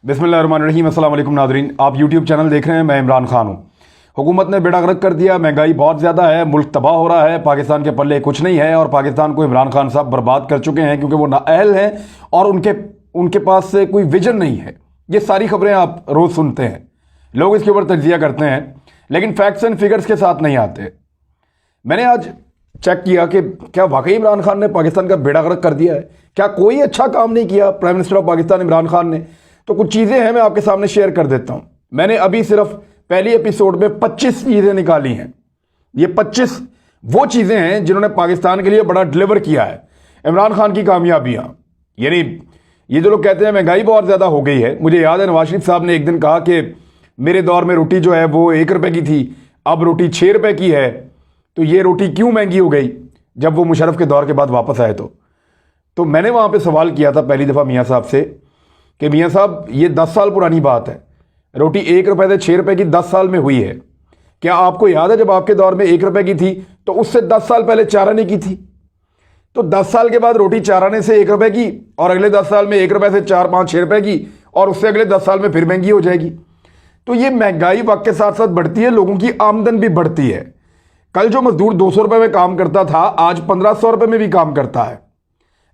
बिस्मिल्लाहिर्रहमानिर्रहीम। अस्सलाम वालेकुम नाज़रीन, आप यूट्यूब चैनल देख रहे हैं। मैं इमरान खान हूँ। हुकूमत ने बेड़ा गर्क कर दिया, महंगाई बहुत ज़्यादा है, मुल्क तबाह हो रहा है, पाकिस्तान के पल्ले कुछ नहीं है और पाकिस्तान को इमरान खान साहब बर्बाद कर चुके हैं क्योंकि वो नाअहल हैं और उनके पास से कोई विजन नहीं है। ये सारी खबरें आप रोज़ सुनते हैं, लोग इसके ऊपर तज्जिया करते हैं लेकिन फैक्ट्स एंड फिगर्स के साथ नहीं आते। मैंने आज चेक किया कि क्या वाकई इमरान खान ने पाकिस्तान का बेड़ा गर्क कर दिया है, क्या कोई अच्छा काम नहीं किया prime minister of Pakistan Imran Khan ने। तो कुछ चीज़ें हैं, मैं आपके सामने शेयर कर देता हूं। मैंने अभी सिर्फ पहली एपिसोड में 25 चीज़ें निकाली हैं। ये 25 वो चीज़ें हैं जिन्होंने पाकिस्तान के लिए बड़ा डिलीवर किया है। इमरान खान की कामयाबियां, यानी ये जो लोग कहते हैं महंगाई बहुत ज़्यादा हो गई है, मुझे याद है नवाज शरीफ साहब ने एक दिन कहा कि मेरे दौर में रोटी जो है वो 1 रुपए की थी, अब रोटी 6 रुपए की है। तो ये रोटी क्यों महंगी हो गई जब वो मुशर्रफ के दौर के बाद वापस आए। तो मैंने वहाँ पे सवाल किया था पहली दफ़ा मियाँ साहब से कि मियाँ साहब ये 10 साल पुरानी बात है, रोटी 1 रुपए से 6 रुपए की 10 साल में हुई है। क्या आपको याद है जब आपके दौर में 1 रुपए की थी तो उससे 10 साल पहले 4 आने की थी। तो 10 साल के बाद रोटी 4 आने से 1 रुपए की और अगले 10 साल में 1 रुपए से 4, 5, 6 रुपए की और उससे अगले 10 साल में फिर महंगी हो जाएगी। तो ये महंगाई वक्त के साथ साथ बढ़ती है, लोगों की आमदन भी बढ़ती है। कल जो मजदूर 200 रुपए में काम करता था आज 1500 रुपए में भी काम करता है।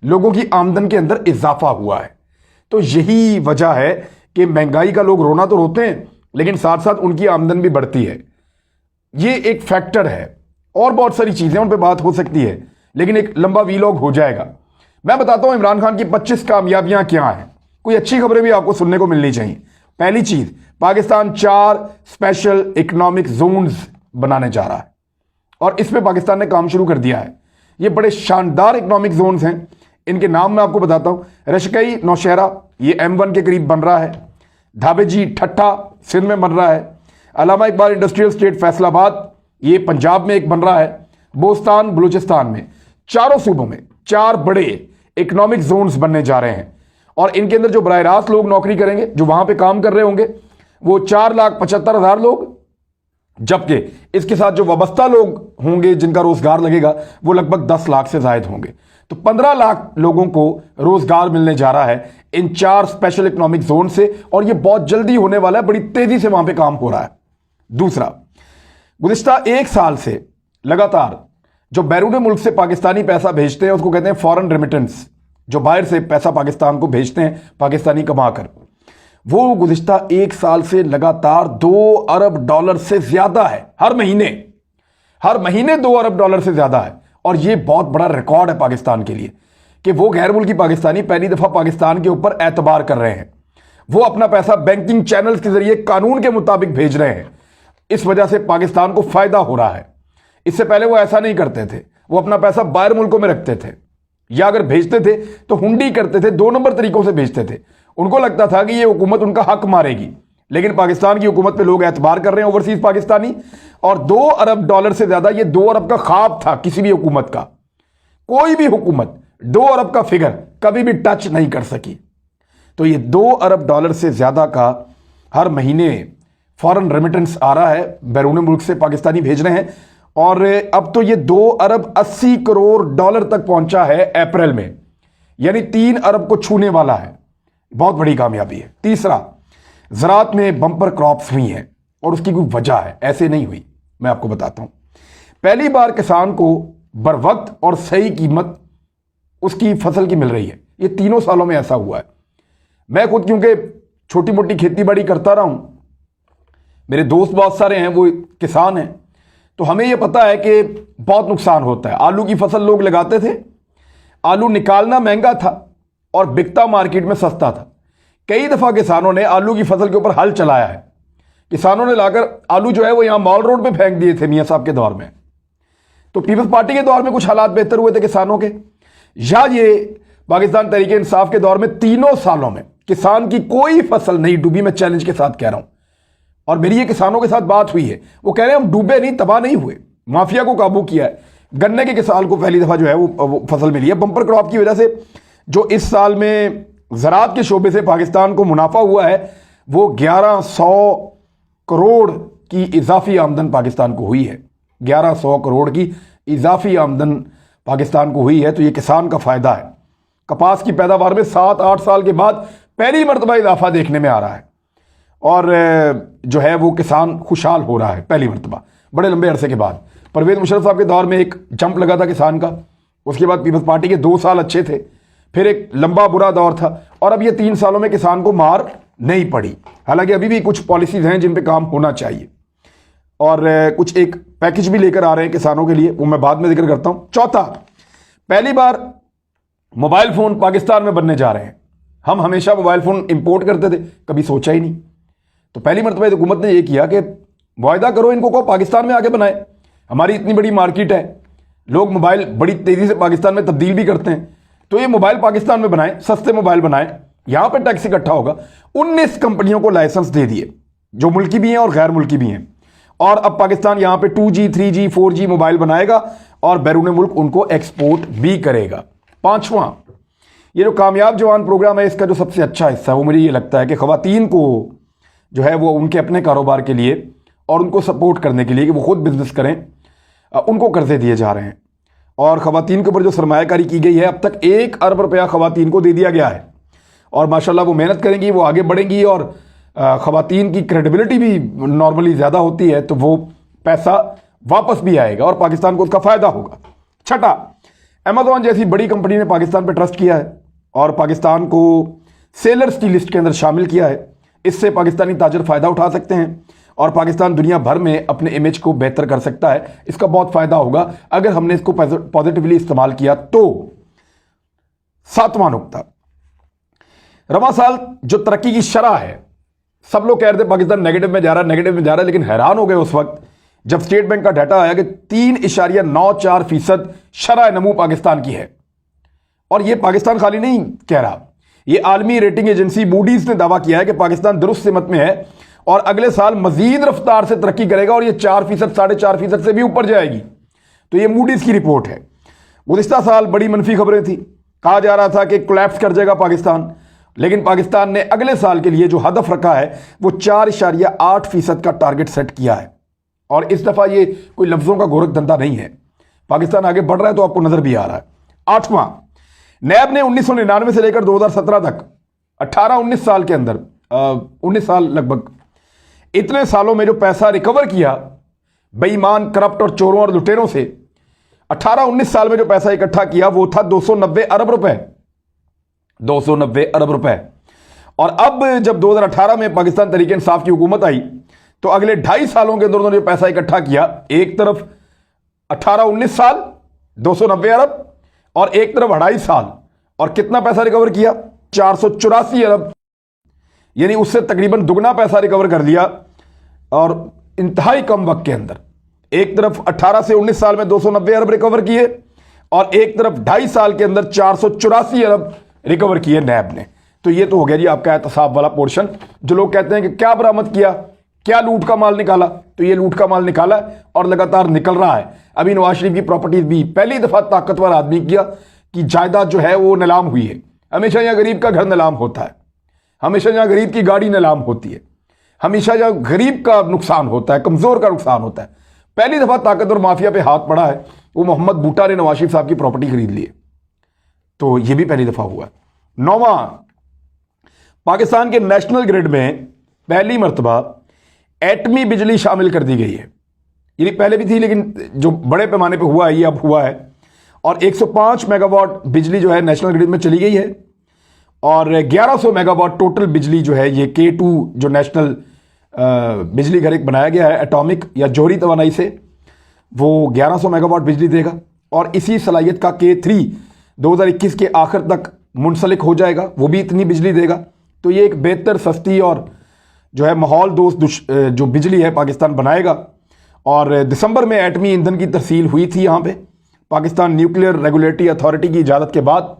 लोगों की आमदन के अंदर इजाफा हुआ है। तो यही वजह है कि महंगाई का लोग रोना तो रोते हैं लेकिन साथ साथ उनकी आमदन भी बढ़ती है। ये एक फैक्टर है और बहुत सारी चीजें उन पर बात हो सकती है लेकिन एक लंबा वीलॉग हो जाएगा। मैं बताता हूं इमरान खान की 25 कामयाबियां क्या हैं। कोई अच्छी खबरें भी आपको सुनने को मिलनी चाहिए। पहली चीज, पाकिस्तान 4 स्पेशल इकोनॉमिक जोन्स बनाने जा रहा है और इसमें पाकिस्तान ने काम शुरू कर दिया है। ये बड़े शानदार इकोनॉमिक जोन्स हैं। इनके नाम मैं आपको बताता हूं। रशकई नौशहरा ये M1 के करीब बन रहा है। धाबेजी ठट्ठा सिंध में बन रहा है। अल्लामा इकबाल इंडस्ट्रियल स्टेट फैसलाबाद ये पंजाब में एक बन रहा है। बोस्तान बलूचिस्तान में, चारों सूबों में 4 बड़े इकोनॉमिक जोन्स बनने जा रहे हैं और इनके अंदर जो बराह रास्त लोग नौकरी करेंगे, जो वहां पे काम कर रहे होंगे, वो 4,75,000 लोग, जबकि इसके साथ जो वाबस्ता लोग होंगे जिनका रोजगार लगेगा वो लगभग 10 लाख से ज्यादा होंगे। तो 15 लाख लोगों को रोजगार मिलने जा रहा है इन 4 स्पेशल इकोनॉमिक जोन से और ये बहुत जल्दी होने वाला है, बड़ी तेजी से वहां पे काम हो रहा है। दूसरा, गुज़िश्ता 1 साल से लगातार जो बैरून मुल्क से पाकिस्तानी पैसा भेजते हैं उसको कहते हैं फॉरेन रेमिटेंस। जो बाहर से पैसा पाकिस्तान को भेजते हैं पाकिस्तानी कमाकर, वो गुज़िश्ता 1 साल से लगातार $2 अरब से ज्यादा है। हर महीने $2 अरब से ज्यादा है और ये बहुत बड़ा रिकॉर्ड है पाकिस्तान के लिए कि वो गैर मुल्की पाकिस्तानी पहली दफा पाकिस्तान के ऊपर एतबार कर रहे हैं। वो अपना पैसा बैंकिंग चैनल्स के जरिए कानून के मुताबिक भेज रहे हैं। इस वजह से पाकिस्तान को फायदा हो रहा है। इससे पहले वो ऐसा नहीं करते थे, वो अपना पैसा बाहर मुल्कों में रखते थे या अगर भेजते थे तो हुंडी करते थे, 2 नंबर तरीकों से भेजते थे। उनको लगता था कि ये हुकूमत उनका हक मारेगी, लेकिन पाकिस्तान की हुकूमत पे लोग एतबार कर रहे हैं ओवरसीज पाकिस्तानी। और $2 अरब से ज्यादा, ये 2 अरब का ख्वाब था किसी भी हुकूमत का। कोई भी हुकूमत 2 अरब का फिगर कभी भी टच नहीं कर सकी। तो ये $2 अरब से ज्यादा का हर महीने फॉरेन रेमिटेंस आ रहा है, बैरून मुल्क से पाकिस्तानी भेज रहे हैं और अब तो ये $2 अरब 80 करोड़ तक पहुंचा है अप्रैल में, यानी 3 अरब को छूने वाला है। बहुत बड़ी कामयाबी है। तीसरा, ज़राअत में बम्पर क्रॉप्स हुई हैं और उसकी कोई वजह है, ऐसे नहीं हुई, मैं आपको बताता हूं। पहली बार किसान को बर वक्त और सही कीमत उसकी फसल की मिल रही है। ये 3 सालों में ऐसा हुआ है। मैं खुद क्योंकि छोटी मोटी खेती बाड़ी करता रहा हूं, मेरे दोस्त बहुत सारे हैं वो किसान हैं, तो हमें यह पता है कि बहुत नुकसान होता है। आलू की फसल लोग लगाते थे, आलू निकालना महंगा था और बिकता मार्केट में सस्ता था। कई दफा किसानों ने आलू की फसल के ऊपर हल चलाया है। किसानों ने लाकर आलू जो है वो यहां मॉल रोड पे फेंक दिए थे मियां साहब के दौर में। तो पीपल्स पार्टी के दौर में कुछ हालात बेहतर हुए थे किसानों के, या ये पाकिस्तान तहरीक इंसाफ के दौर में 3 सालों में किसान की कोई फसल नहीं डूबी। मैं चैलेंज के साथ कह रहा हूं और मेरी ये किसानों के साथ बात हुई है, वो कह रहे हैं हम डूबे नहीं, तबाह नहीं हुए, माफिया को काबू किया है। गन्ने के किसान को पहली दफा जो है वो फसल मिली है। बंपर क्रॉप की वजह से जो इस साल में ज़राअत के शोबे से पाकिस्तान को मुनाफा हुआ है वो 1100 करोड़ की इजाफी आमदन पाकिस्तान को हुई है। 1100 करोड़ की इजाफी आमदन पाकिस्तान को हुई है। तो ये किसान का फायदा है। कपास की पैदावार में 7-8 साल के बाद पहली मरतबा इजाफा देखने में आ रहा है और जो है वो किसान खुशहाल हो रहा है पहली मरतबा बड़े लंबे अरसे के बाद। परवेज मुशर्रफ साहब के दौर में एक जंप लगा था किसान का, उसके बाद पीपल्स पार्टी के 2 साल अच्छे थे, फिर एक लंबा बुरा दौर था और अब ये 3 सालों में किसान को मार नहीं पड़ी। हालांकि अभी भी कुछ पॉलिसीज हैं जिन पे काम होना चाहिए और कुछ एक पैकेज भी लेकर आ रहे हैं किसानों के लिए, वो मैं बाद में जिक्र करता हूं। चौथा, पहली बार मोबाइल फोन पाकिस्तान में बनने जा रहे हैं। हम हमेशा मोबाइल फोन इंपोर्ट करते थे, कभी सोचा ही नहीं। तो पहली मरतबा हुकूमत ने यह किया कि वायदा करो इनको, को पाकिस्तान में आके बनाए, हमारी इतनी बड़ी मार्केट है, लोग मोबाइल बड़ी तेजी से पाकिस्तान में तब्दील भी करते हैं, तो ये मोबाइल पाकिस्तान में बनाए, सस्ते मोबाइल बनाए, यहां पे टैक्स इकट्ठा होगा। 19 कंपनियों को लाइसेंस दे दिए, जो मुल्की भी हैं और गैर मुल्की भी हैं, और अब पाकिस्तान यहां पे 2G 3G 4G मोबाइल बनाएगा और बैरून मुल्क उनको एक्सपोर्ट भी करेगा। पांचवां, ये जो कामयाब जवान प्रोग्राम है, इसका जो सबसे अच्छा हिस्सा है वो मुझे ये लगता है कि खवातीन को जो है वो उनके अपने कारोबार के लिए और उनको सपोर्ट करने के लिए कि वो खुद बिजनेस करें, उनको कर्जे दिए जा रहे हैं और खवातीन के ऊपर जो सरमायाकारी की गई है, अब तक 1 अरब रुपया खवातीन को दे दिया गया है और माशाल्लाह वो मेहनत करेंगी, वो आगे बढ़ेंगी और खवातीन की क्रेडिबिलिटी भी नॉर्मली ज़्यादा होती है, तो वो पैसा वापस भी आएगा और पाकिस्तान को उसका फ़ायदा होगा। छठा, अमेज़ॉन जैसी बड़ी कंपनी ने पाकिस्तान पर ट्रस्ट किया है और पाकिस्तान को सेलर्स की लिस्ट के अंदर शामिल किया है। इससे पाकिस्तानी ताजर फ़ायदा उठा सकते हैं और पाकिस्तान दुनिया भर में अपने इमेज को बेहतर कर सकता है। इसका बहुत फ़ायदा होगा अगर हमने इसको पॉजिटिवली इस्तेमाल किया तो। सातवां नुकता, रवां साल जो तरक्की की शरह है, सब लोग कह रहे थे पाकिस्तान नेगेटिव में जा रहा है, नेगेटिव में जा रहा है, लेकिन हैरान हो गए उस वक्त जब स्टेट बैंक का डाटा आया कि 3.94% शरह नमू पाकिस्तान की है। और यह पाकिस्तान खाली नहीं कह रहा, यह आलमी रेटिंग एजेंसी मूडीज ने दावा किया है कि पाकिस्तान दुरुस्त सिमत में है और अगले साल मजीद रफ्तार से तरक्की करेगा और यह 4%, 4.5% से भी ऊपर जाएगी। तो यह मूडीज की रिपोर्ट है। गुज़िश्ता साल बड़ी मनफी खबरें थी, कहा जा रहा था कि कोलैप्स कर जाएगा पाकिस्तान, लेकिन पाकिस्तान ने अगले साल के लिए जो हदफ रखा है वो 4.8% का टारगेट सेट किया है। और इस दफा ये कोई लफ्जों का गोरख धंधा नहीं है, पाकिस्तान आगे बढ़ रहा है तो आपको नजर भी आ रहा है। आठवां, नैब ने 1999 से लेकर 2017 तक 18-19 साल के अंदर 19 साल लगभग, इतने सालों में जो पैसा रिकवर किया बेईमान, करप्ट और चोरों और लुटेरों से, 18-19 साल में जो पैसा इकट्ठा किया वो था 290 अरब रुपए। 290 अरब रुपए। और अब जब 2018 में पाकिस्तान तरीके इंसाफ की हुकूमत आई तो अगले 2.5 सालों के अंदर उन्होंने जो पैसा इकट्ठा किया, एक तरफ 18-19 साल 290 अरब और एक तरफ 2.5 साल, और कितना पैसा रिकवर किया? 484 अरब, यानी उससे तकरीबन दुगना पैसा रिकवर कर लिया और इंतहाई कम वक्त के अंदर। एक तरफ 18 से 19 साल में 290 अरब रिकवर किए और एक तरफ 2.5 साल के अंदर 484 अरब रिकवर किए नैब ने। तो ये तो हो गया जी आपका एहतसाब वाला पोर्शन। जो लोग कहते हैं कि क्या बरामद किया, क्या लूट का माल निकाला, तो ये लूट का माल निकाला और लगातार निकल रहा है। अभी नवाज शरीफ की प्रॉपर्टीज भी पहली दफा ताकतवर आदमी किया कि जायदाद जो है वो नीलाम हुई है। हमेशा यहां गरीब का घर नीलाम होता है, हमेशा यहां गरीब की गाड़ी नीलाम होती है, हमेशा यहां गरीब का नुकसान होता है, कमजोर का नुकसान होता है। पहली दफा ताकतवर माफिया पे हाथ पड़ा है, वो मोहम्मद बूटा ने नवाज शरीफ साहब की प्रॉपर्टी खरीद ली है, तो ये भी पहली दफा हुआ है। नौवां, पाकिस्तान के नेशनल ग्रिड में पहली मरतबा एटमी बिजली शामिल कर दी गई है। ये पहले भी थी लेकिन जो बड़े पैमाने पे हुआ है ये अब हुआ है। और 105 मेगावाट बिजली जो है नेशनल ग्रिड में चली गई है और 1100 मेगावाट टोटल बिजली जो है ये K2 जो नेशनल बिजली घर एक बनाया गया है एटॉमिक या जोहरी तवानाई से, वो 1100 मेगावाट बिजली देगा और इसी सलाहियत का K3 2021 के आखिर तक मुंसलिक हो जाएगा, वो भी इतनी बिजली देगा। तो ये एक बेहतर, सस्ती और जो है माहौल दोस्त जो बिजली है पाकिस्तान बनाएगा। और दिसंबर में एटमी ईंधन की तरसील हुई थी यहाँ पे पाकिस्तान न्यूक्लियर रेगुलेटरी अथॉरिटी की इजाज़त के बाद,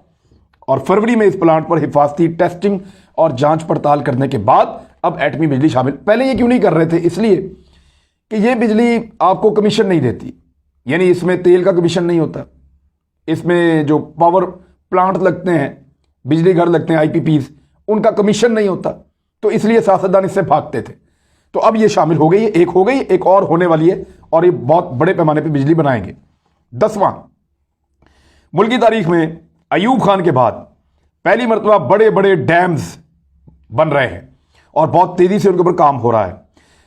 और फरवरी में इस प्लांट पर हिफाजती टेस्टिंग और जांच पड़ताल करने के बाद अब एटमी बिजली शामिल। पहले ये क्यों नहीं कर रहे थे? इसलिए कि ये बिजली आपको कमीशन नहीं देती, यानी इसमें तेल का कमीशन नहीं होता, इसमें जो पावर प्लांट लगते हैं, बिजली घर लगते हैं IPPs, उनका कमीशन नहीं होता, तो इसलिए सियासतदान इससे भागते थे। तो अब ये शामिल हो गई है, एक हो गई, एक और होने वाली है और ये बहुत बड़े पैमाने पे बिजली बनाएंगे। 10वां, मुल्क की तारीख में अयूब खान के बाद पहली मरतबा बड़े बड़े डैम्स बन रहे हैं और बहुत तेज़ी से उनके ऊपर काम हो रहा है।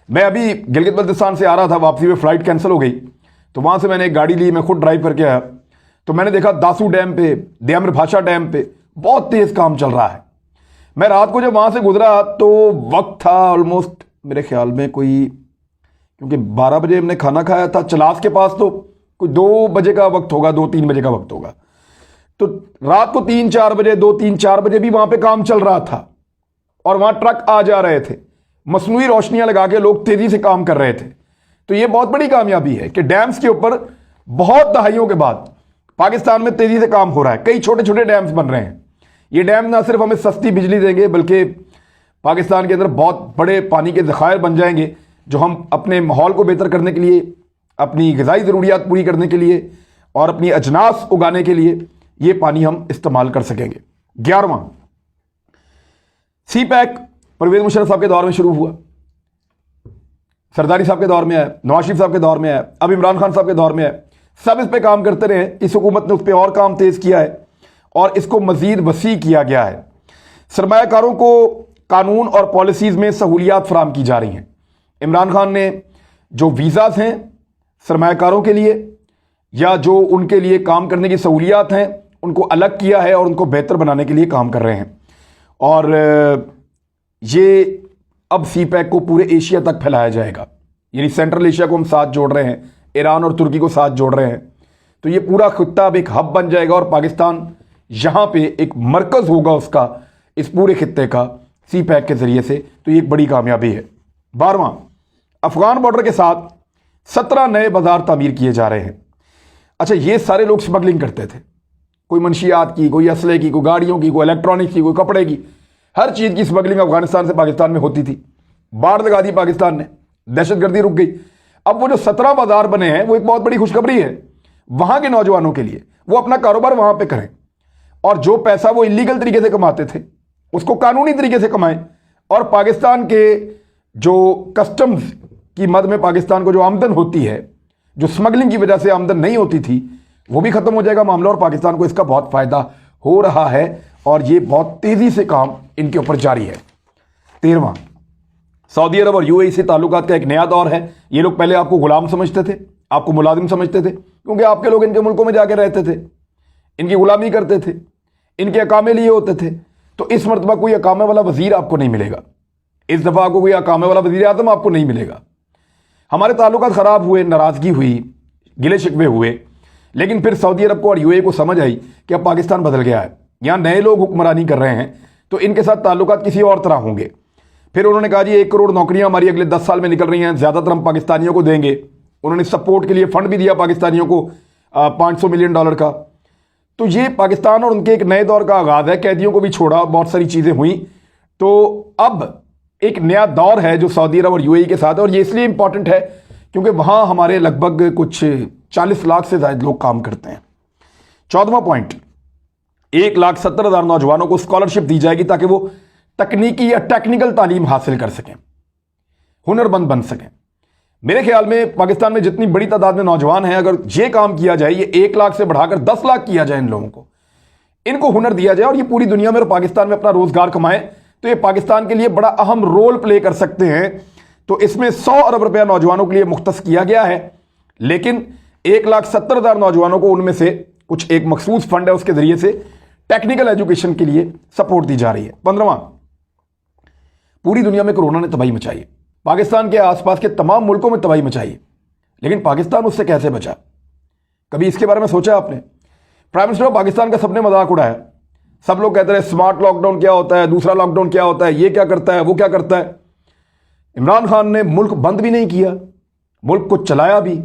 मैं अभी गिलगित बल्तिस्तान से आ रहा था, वापसी में फ़्लाइट कैंसिल हो गई, तो वहाँ से मैंने एक गाड़ी ली, मैं खुद ड्राइव करके आया, तो मैंने देखा दासू डैम पे, देम्र भाषा डैम पे बहुत तेज़ काम चल रहा है। मैं रात को जब वहाँ से गुजरा तो वक्त था ऑलमोस्ट मेरे ख्याल में कोई, क्योंकि 12 बजे हमने खाना खाया था, चलास के पास तो कोई 2 बजे का वक्त होगा, 2-3 बजे का वक्त होगा। तो रात को 3-4 बजे, 2-3-4 बजे भी वहाँ पे काम चल रहा था और वहाँ ट्रक आ जा रहे थे, मसनूई रोशनियाँ लगा के लोग तेज़ी से काम कर रहे थे। तो ये बहुत बड़ी कामयाबी है कि डैम्स के ऊपर बहुत दहाइयों के बाद पाकिस्तान में तेज़ी से काम हो रहा है। कई छोटे छोटे डैम्स बन रहे हैं। ये डैम ना सिर्फ हमें सस्ती बिजली देंगे बल्कि पाकिस्तान के अंदर बहुत बड़े पानी के ज़खायर बन जाएंगे, जो हम अपने माहौल को बेहतर करने के लिए, अपनी ग़िज़ाई ज़रूरियात पूरी करने के लिए और अपनी अजनास उगाने के लिए ये पानी हम इस्तेमाल कर सकेंगे। 11वां सी पैक परवेज़ मुशर्रफ साहब के दौर में शुरू हुआ, सरदारी साहब के दौर में आया, नवाज शरीफ साहब के दौर में आया, अब इमरान खान साहब के दौर में आया। सब इस पर काम करते रहे। इस हुकूमत ने उस पर और काम तेज़ किया है और इसको मज़ीद वसी किया गया है। सरमायाकारों को कानून और पॉलिसीज़ में सहूलियात फराम की जा रही हैं। इमरान खान ने जो वीज़ाज़ हैं सरमायाकारों के लिए या जो उनके लिए काम करने की सहूलियात हैं उनको अलग किया है और उनको बेहतर बनाने के लिए काम कर रहे हैं। और ये अब सी पैक को पूरे एशिया तक फैलाया जाएगा, यानी सेंट्रल एशिया को हम साथ जोड़ रहे हैं, ईरान और तुर्की को साथ जोड़ रहे हैं। तो ये पूरा खित्ता अब एक हब बन जाएगा और पाकिस्तान यहाँ पे एक मरकज़ होगा उसका, इस पूरे खित्ते का, सी पैक के ज़रिए से। तो ये एक बड़ी कामयाबी है। 12वां, अफगान बॉर्डर के साथ 17 नए बाज़ार तामीर किए जा रहे हैं। अच्छा, ये सारे लोग स्मगलिंग करते थे, कोई मंशियात की, कोई असले की, कोई गाड़ियों की, कोई इलेक्ट्रॉनिक्स की, कोई कपड़े की, हर चीज़ की स्मगलिंग अफगानिस्तान से पाकिस्तान में होती थी। बाढ़ लगा दी पाकिस्तान ने, दहशतगर्दी रुक गई। अब वो जो 17 बाज़ार बने हैं वो एक बहुत बड़ी खुशखबरी है वहाँ के नौजवानों के लिए। वो अपना कारोबार वहाँ पे करें और जो पैसा वो इलीगल तरीके से कमाते थे उसको कानूनी तरीके से कमाएं और पाकिस्तान के जो कस्टम्स की मद में पाकिस्तान को जो आमदन होती है, जो स्मगलिंग की वजह से आमदन नहीं होती थी, वो भी ख़त्म हो जाएगा मामला और पाकिस्तान को इसका बहुत फ़ायदा हो रहा है और ये बहुत तेज़ी से काम इनके ऊपर जारी है। 13वां, सऊदी अरब और यूएई से ताल्लुकात का एक नया दौर है। ये लोग पहले आपको गुलाम समझते थे, आपको मुलाजिम समझते थे, क्योंकि आपके लोग इनके मुल्कों में जाके रहते थे, इनकी गुलामी करते थे, इनके अकामे लिए होते थे। तो इस मरतबा कोई अकामे वाला वज़ीर आपको नहीं मिलेगा, इस दफ़ा आपको कोई अकामे वाला वज़ीर आज़म आपको नहीं मिलेगा। हमारे ताल्लुकात ख़राब हुए, नाराज़गी हुई, गिले शिकवे हुए, लेकिन फिर सऊदी अरब को और यूएई को समझ आई कि अब पाकिस्तान बदल गया है, यहाँ नए लोग हुक्मरानी कर रहे हैं, तो इनके साथ ताल्लुकात किसी और तरह होंगे। फिर उन्होंने कहा जी 1 करोड़ नौकरियां हमारी अगले 10 साल में निकल रही हैं, ज़्यादातर हम पाकिस्तानियों को देंगे। उन्होंने सपोर्ट के लिए फ़ंड भी दिया पाकिस्तानियों को $500 मिलियन का। तो ये पाकिस्तान और उनके एक नए दौर का आगाज़ है। कैदियों को भी छोड़ा, बहुत सारी चीज़ें हुई। तो अब एक नया दौर है जो सऊदी अरब और यूएई के साथ है और ये इसलिए इंपॉर्टेंट है क्योंकि वहाँ हमारे लगभग कुछ 40 लाख से ज़्यादा लोग काम करते हैं। 14वां पॉइंट, 1,70,000 नौजवानों को स्कॉलरशिप दी जाएगी ताकि वो तकनीकी या टेक्निकल तालीम हासिल कर सकें, हुनरमंद बन सकें। मेरे ख्याल में पाकिस्तान में जितनी बड़ी तादाद में नौजवान हैं, अगर ये काम किया जाए, ये 1 लाख से बढ़ाकर 10 लाख किया जाए, इन लोगों को, इनको हुनर दिया जाए और ये पूरी दुनिया में और पाकिस्तान में अपना रोजगार कमाएं, तो ये पाकिस्तान के लिए बड़ा अहम रोल प्ले कर सकते हैं। तो इसमें 100 अरब रुपया नौजवानों के लिए मुख्तस किया गया है, लेकिन 1,70,000 नौजवानों को उनमें से कुछ एक मखसूस फंड है उसके जरिए से टेक्निकल एजुकेशन के लिए सपोर्ट दी जा रही है। 15वां, पूरी दुनिया में कोरोना ने तबाही मचाई है, पाकिस्तान के आसपास के तमाम मुल्कों में तबाही मचाई है, लेकिन पाकिस्तान उससे कैसे बचा? कभी इसके बारे में सोचा आपने? प्राइम मिनिस्टर ऑफ पाकिस्तान का सबने मजाक उड़ाया। सब लोग कहते रहे स्मार्ट लॉकडाउन क्या होता है, दूसरा लॉकडाउन क्या होता है, ये क्या करता है, वो क्या करता है। इमरान खान ने मुल्क बंद भी नहीं किया, मुल्क को चलाया भी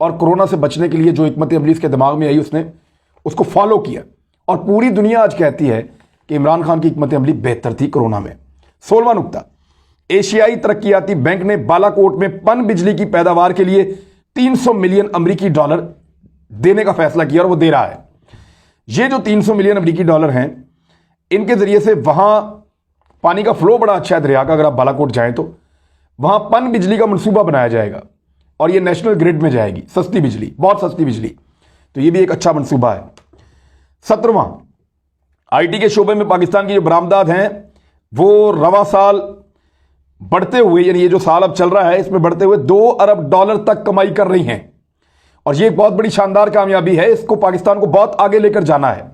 और कोरोना से बचने के लिए जो हिकमत अमली इसके दिमाग में आई उसने उसको फॉलो किया और पूरी दुनिया आज कहती है कि इमरान खान की हिकमत अमली बेहतर थी कोरोना में। 16वां नुकता, एशियाई तरक्याती बैंक ने बालाकोट में पन बिजली की पैदावार के लिए $300 मिलियन अमरीकी डॉलर देने का फैसला किया और वो दे रहा है। ये जो $300 मिलियन अमरीकी डॉलर हैं, इनके जरिए से वहां पानी का फ्लो बड़ा अच्छा है दरिया का। अगर आप बालाकोट जाएं तो वहां पन बिजली का मंसूबा बनाया जाएगा और ये नेशनल ग्रिड में जाएगी, सस्ती बिजली, बहुत सस्ती बिजली। तो ये भी एक अच्छा मंसूबा है। 17वां, आईटी के शोबे में पाकिस्तान की जो बरामदात हैं वो रवा साल बढ़ते हुए, यानी ये जो साल अब चल रहा है इसमें बढ़ते हुए $2 अरब तक कमाई कर रही हैं। और ये एक बहुत बड़ी शानदार कामयाबी है, इसको पाकिस्तान को बहुत आगे लेकर जाना है।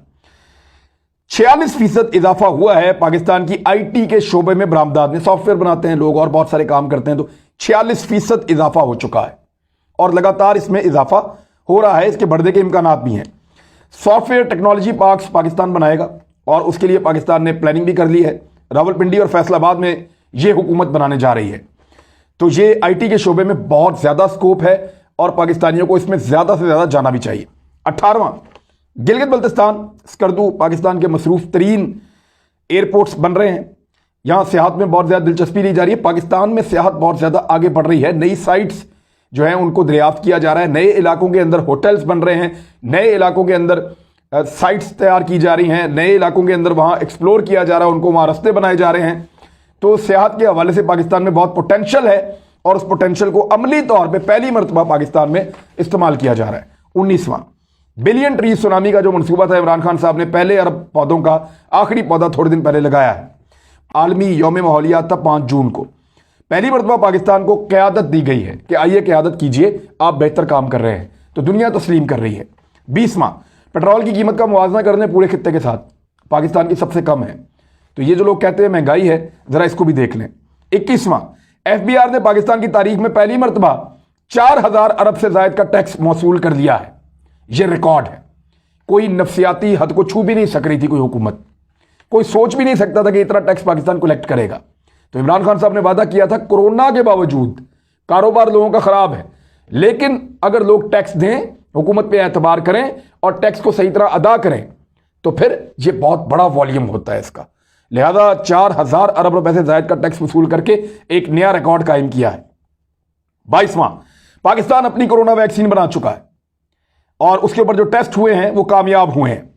46% इजाफा हुआ है पाकिस्तान की आईटी के शोबे में बरामदात में। सॉफ्टवेयर बनाते हैं लोग और बहुत सारे काम करते हैं, तो 46% इजाफा हो चुका है और लगातार इसमें इजाफा हो रहा है, इसके बढ़ने के इम्कानात भी हैं। सॉफ्टवेयर टेक्नोलॉजी पार्क्स पाकिस्तान बनाएगा और उसके लिए पाकिस्तान ने प्लानिंग भी कर ली है। रावलपिंडी और फैसलाबाद में यह हुकूमत बनाने जा रही है। तो ये आईटी के शोबे में बहुत ज़्यादा स्कोप है और पाकिस्तानियों को इसमें ज़्यादा से ज़्यादा जाना भी चाहिए। 18वां, गिलगित बल्तिस्तान स्कर्दू पाकिस्तान के मसरूफ़ तरीन एयरपोर्ट्स बन रहे हैं। यहाँ सियाहत में बहुत ज़्यादा दिलचस्पी ली जा रही है। पाकिस्तान में सियाहत बहुत ज़्यादा आगे बढ़ रही है। नई साइट्स जो है उनको दरियाफ्त किया जा रहा है। नए इलाकों के अंदर होटल्स बन रहे हैं, नए इलाकों के अंदर साइट्स तैयार की जा रही हैं, नए इलाकों के अंदर वहाँ एक्सप्लोर किया जा रहा है, उनको वहाँ रास्ते बनाए जा रहे हैं। तो सियाहत के हवाले से पाकिस्तान में बहुत पोटेंशियल है और उस पोटेंशियल को अमली तौर पे पहली मरतबा पाकिस्तान में इस्तेमाल किया जा रहा है। 19वां, बिलियन ट्री सुनामी का जो मनसूबा था, इमरान खान साहब ने पहले अरब पौधों का आखिरी पौधा थोड़े दिन पहले लगाया है। आलमी यौम माहौलियात था 5 जून को। पहली मरतबा पाकिस्तान को क़यादत दी गई है कि आइए क़यादत कीजिए, आप बेहतर काम कर रहे हैं, तो दुनिया तस्लीम कर रही है। 20वां, पेट्रोल की कीमत का मुवाजना करने पूरे खित्ते के साथ पाकिस्तान की सबसे कम है। तो ये जो लोग कहते हैं महंगाई है, ज़रा इसको भी देख लें। 21वां, FBR ने पाकिस्तान की तारीख में पहली मरतबा 4000 अरब से ज़ायद का टैक्स मौसूल कर लिया है। यह रिकॉर्ड है। कोई नफसियाती हद को छू भी नहीं सक रही थी कोई हुकूमत, कोई सोच भी नहीं सकता था कि इतना टैक्स पाकिस्तान कलेक्ट करेगा। तो इमरान खान साहब ने वादा किया था, कोरोना के बावजूद कारोबार लोगों का खराब है, लेकिन अगर लोग टैक्स दें, हुकूमत पे एतबार करें और टैक्स को सही तरह अदा करें, तो फिर ये बहुत बड़ा वॉल्यूम होता है इसका। लिहाजा 4000 अरब रुपए से ज़ायद का टैक्स वसूल करके एक नया रिकॉर्ड कायम किया है। 22वां, पाकिस्तान अपनी कोरोना वैक्सीन बना चुका है और उसके ऊपर जो टेस्ट हुए हैं वो कामयाब हुए हैं,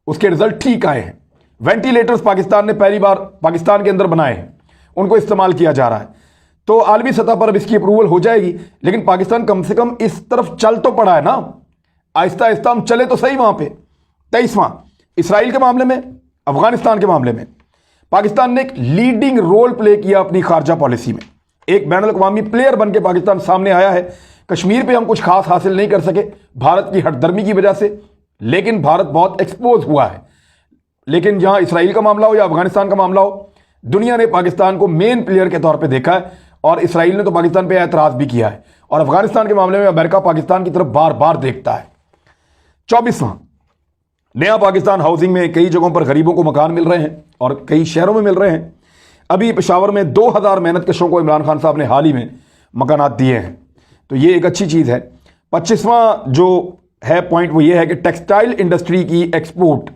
उसके रिजल्ट ठीक आए हैं। वेंटिलेटर्स पाकिस्तान ने पहली बार पाकिस्तान के अंदर बनाए हैं, उनको इस्तेमाल किया जा रहा है। तो आलमी सतह पर अब इसकी अप्रूवल हो जाएगी, लेकिन पाकिस्तान कम से कम इस तरफ चल तो पड़ा है ना, आहिस्ता आहिस्ता हम चले तो सही वहां पे। 23वां, इसराइल के मामले में, अफगानिस्तान के मामले में पाकिस्तान ने एक लीडिंग रोल प्ले किया अपनी खारजा पॉलिसी में। एक बैनुल अक़वामी प्लेयर बन के पाकिस्तान सामने आया है। कश्मीर पे हम कुछ खास हासिल नहीं कर सके भारत की हठधर्मी की वजह से, लेकिन भारत बहुत एक्सपोज हुआ है। लेकिन जहां इसराइल का मामला हो या अफगानिस्तान का मामला हो, दुनिया ने पाकिस्तान को मेन प्लेयर के तौर पे देखा है और इसराइल ने तो पाकिस्तान पे एतराज़ भी किया है। और अफगानिस्तान के मामले में अमेरिका पाकिस्तान की तरफ बार बार देखता है। 24वां, नया पाकिस्तान हाउसिंग में कई जगहों पर गरीबों को मकान मिल रहे हैं और कई शहरों में मिल रहे हैं। अभी पेशावर में 2000 मेहनत कशों को इमरान खान साहब ने हाल ही में मकानात दिए हैं, तो ये एक अच्छी चीज़ है। 25वां जो है पॉइंट वो ये है कि टेक्सटाइल इंडस्ट्री की एक्सपोर्ट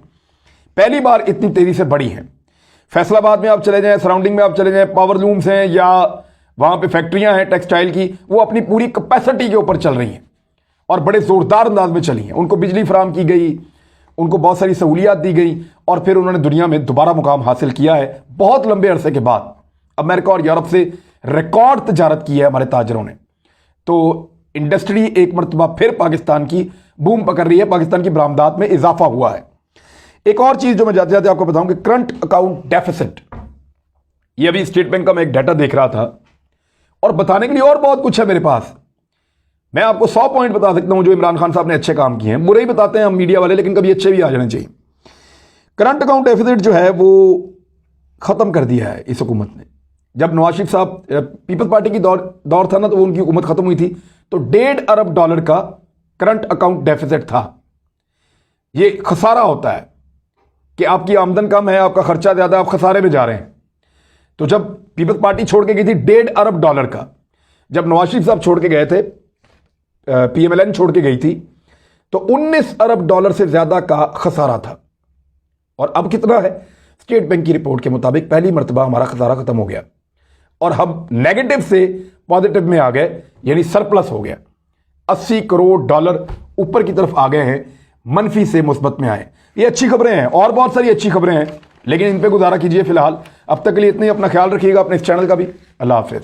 पहली बार इतनी तेज़ी से बढ़ी है। फैसलाबाद में आप चले जाएं, सराउंडिंग में आप चले जाएं, पावर लूम्स हैं या वहाँ पे फैक्ट्रियाँ हैं टेक्सटाइल की, वो अपनी पूरी कैपेसिटी के ऊपर चल रही हैं और बड़े ज़ोरदार अंदाज में चली हैं। उनको बिजली फराम की गई, उनको बहुत सारी सहूलियात दी गई और फिर उन्होंने दुनिया में दोबारा मुकाम हासिल किया है बहुत लंबे अरसे के बाद। अमेरिका और यूरोप से रिकॉर्ड तजारत की है हमारे ताजरों ने। तो इंडस्ट्री एक मरतबा फिर पाकिस्तान की बूम पकड़ रही है, पाकिस्तान की बरामदात में इजाफा हुआ है। एक और चीज़ जो मैं जाते जाते आपको बताऊं कि करंट अकाउंट डेफिसिट, ये अभी स्टेट बैंक का मैं एक डाटा देख रहा था और बताने के लिए और बहुत कुछ है मेरे पास। मैं आपको 100 पॉइंट बता सकता हूं जो इमरान खान साहब ने अच्छे काम किए हैं। बुरे ही बताते हैं हम मीडिया वाले, लेकिन कभी अच्छे भी आ जाने चाहिए। करंट अकाउंट डेफिसिट जो है वो ख़त्म कर दिया है इस हुकूमत ने। जब नवाज शरीफ साहब पीपल्स पार्टी की दौर था ना, तो वो उनकी हुकूमत ख़त्म हुई थी, तो $1.5 अरब का करंट अकाउंट डेफिसिट था। ये खसारा होता है कि आपकी आमदन कम है, आपका खर्चा ज़्यादा, आप खसारे में जा रहे हैं। तो जब पीपल्स पार्टी छोड़ के गई थी $1.5 अरब का, जब नवाज शरीफ साहब छोड़ के गए थे, PMLN छोड़ के गई थी, तो $19 अरब से ज़्यादा का खसारा था। और अब कितना है? स्टेट बैंक की रिपोर्ट के मुताबिक पहली मरतबा हमारा खसारा ख़त्म हो गया और हम नेगेटिव से पॉजिटिव में आ गए, यानी सरप्लस हो गया। $80 करोड़ ऊपर की तरफ आ गए हैं, मनफी से मुस्बत में आए। ये अच्छी खबरें हैं और बहुत सारी अच्छी खबरें हैं, लेकिन इन पे गुजारा कीजिए फिलहाल। अब तक के लिए इतनी, अपना ख्याल रखिएगा, अपने इस चैनल का भी। अल्लाह हाफिज़।